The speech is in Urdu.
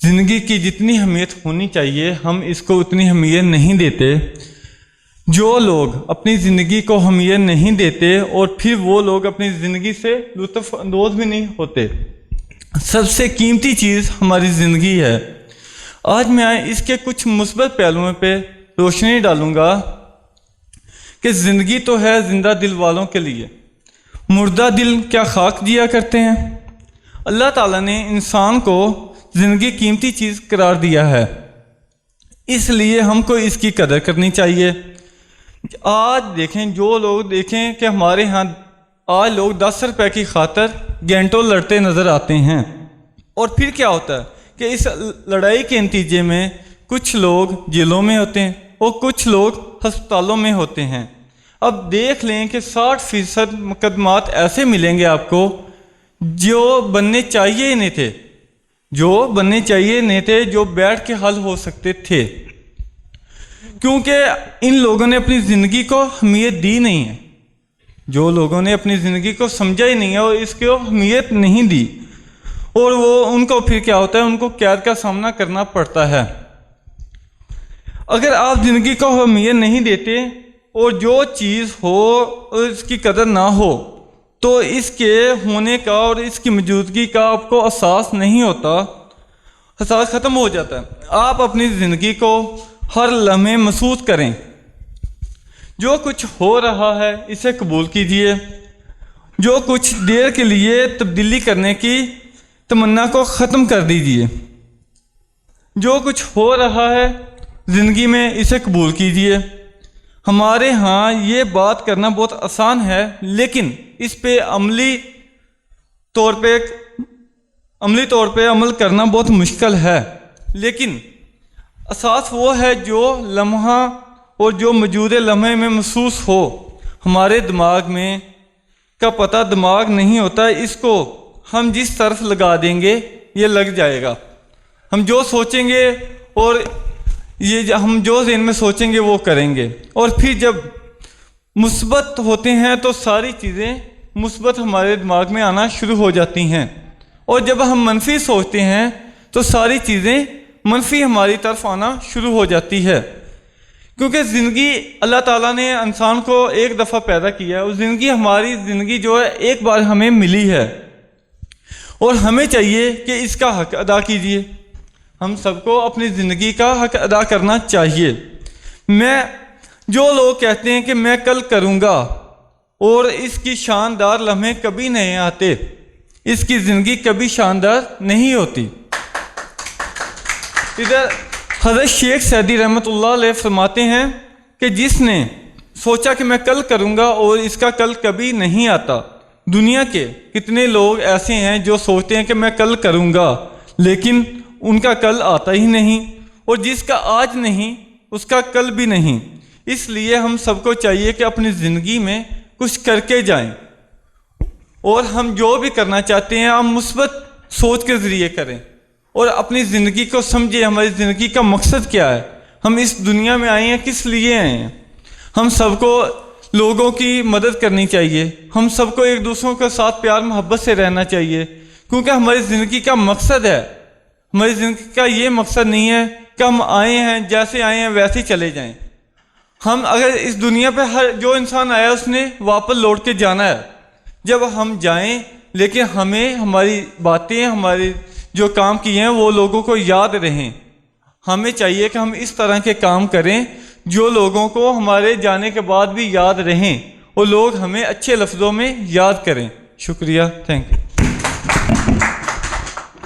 زندگی کی جتنی اہمیت ہونی چاہیے ہم اس کو اتنی اہمیت نہیں دیتے۔ جو لوگ اپنی زندگی کو اہمیت نہیں دیتے اور پھر وہ لوگ اپنی زندگی سے لطف اندوز بھی نہیں ہوتے۔ سب سے قیمتی چیز ہماری زندگی ہے۔ آج میں اس کے کچھ مثبت پہلوؤں پہ روشنی ڈالوں گا کہ زندگی تو ہے زندہ دل والوں کے لیے، مردہ دل کیا خاک جیا کرتے ہیں؟ اللہ تعالیٰ نے انسان کو زندگی قیمتی چیز قرار دیا ہے، اس لیے ہم کو اس کی قدر کرنی چاہیے۔ آج دیکھیں، جو لوگ دیکھیں کہ ہمارے ہاں آج لوگ 10 روپے کی خاطر گھنٹوں لڑتے نظر آتے ہیں، اور پھر کیا ہوتا ہے کہ اس لڑائی کے نتیجے میں کچھ لوگ جیلوں میں ہوتے ہیں اور کچھ لوگ ہسپتالوں میں ہوتے ہیں۔ اب دیکھ لیں کہ 60% مقدمات ایسے ملیں گے آپ کو جو بننے چاہیے نہیں تھے، جو بیٹھ کے حل ہو سکتے تھے، کیونکہ ان لوگوں نے اپنی زندگی کو اہمیت دی نہیں ہے، جو لوگوں نے اپنی زندگی کو سمجھا ہی نہیں ہے اور اس کو اہمیت نہیں دی، اور ان کو پھر کیا ہوتا ہے، ان کو قید کا سامنا کرنا پڑتا ہے۔ اگر آپ زندگی کو اہمیت نہیں دیتے اور جو چیز ہو اور اس کی قدر نہ ہو تو اس کے ہونے کا اور اس کی موجودگی کا آپ کو احساس نہیں ہوتا، احساس ختم ہو جاتا ہے۔ آپ اپنی زندگی کو ہر لمحے محسوس کریں، جو کچھ ہو رہا ہے اسے قبول کیجئے، جو کچھ دیر کے لیے تبدیلی کرنے کی تمنا کو ختم کر دیجئے، جو کچھ ہو رہا ہے زندگی میں اسے قبول کیجئے۔ ہمارے ہاں یہ بات کرنا بہت آسان ہے، لیکن اس پہ عملی طور پہ عمل کرنا بہت مشکل ہے، لیکن اساس وہ ہے جو لمحہ اور جو موجود لمحے میں محسوس ہو۔ ہمارے دماغ میں کا پتہ دماغ نہیں ہوتا، اس کو ہم جس طرف لگا دیں گے یہ لگ جائے گا۔ ہم جو سوچیں گے اور ہم جو ذہن میں سوچیں گے وہ کریں گے، اور پھر جب مثبت ہوتے ہیں تو ساری چیزیں مثبت ہمارے دماغ میں آنا شروع ہو جاتی ہیں، اور جب ہم منفی سوچتے ہیں تو ساری چیزیں منفی ہماری طرف آنا شروع ہو جاتی ہے۔ کیونکہ زندگی اللہ تعالیٰ نے انسان کو ایک دفعہ پیدا کیا ہے، اور ہماری زندگی جو ہے ایک بار ہمیں ملی ہے، اور ہمیں چاہیے کہ اس کا حق ادا کیجیے۔ ہم سب کو اپنی زندگی کا حق ادا کرنا چاہیے۔ جو لوگ کہتے ہیں کہ میں کل کروں گا اور اس کی شاندار لمحے کبھی نہیں آتے، اس کی زندگی کبھی شاندار نہیں ہوتی۔ ادھر حضرت شیخ سعدی رحمۃ اللہ علیہ فرماتے ہیں کہ جس نے سوچا کہ میں کل کروں گا اور اس کا کل کبھی نہیں آتا۔ دنیا کے کتنے لوگ ایسے ہیں جو سوچتے ہیں کہ میں کل کروں گا لیکن ان کا کل آتا ہی نہیں، اور جس کا آج نہیں اس کا کل بھی نہیں۔ اس لیے ہم سب کو چاہیے کہ اپنی زندگی میں کچھ کر کے جائیں، اور ہم جو بھی کرنا چاہتے ہیں ہم مثبت سوچ کے ذریعے کریں، اور اپنی زندگی کو سمجھیں ہماری زندگی کا مقصد کیا ہے، ہم اس دنیا میں آئے ہیں کس لیے آئے ہیں۔ ہم سب کو لوگوں کی مدد کرنی چاہیے، ہم سب کو ایک دوسروں کے ساتھ پیار محبت سے رہنا چاہیے، کیونکہ ہماری زندگی کا مقصد ہے۔ ہماری زندگی کا یہ مقصد نہیں ہے کہ ہم آئے ہیں جیسے آئے ہیں ویسے ہی چلے جائیں۔ ہم اگر اس دنیا پہ جو انسان آیا اس نے واپس لوٹ کے جانا ہے، جب ہم جائیں لیکن ہمیں ہماری باتیں ہماری جو کام کیے ہیں وہ لوگوں کو یاد رہیں۔ ہمیں چاہیے کہ ہم اس طرح کے کام کریں جو لوگوں کو ہمارے جانے کے بعد بھی یاد رہیں اور لوگ ہمیں اچھے لفظوں میں یاد کریں۔ شکریہ، تھینک یو۔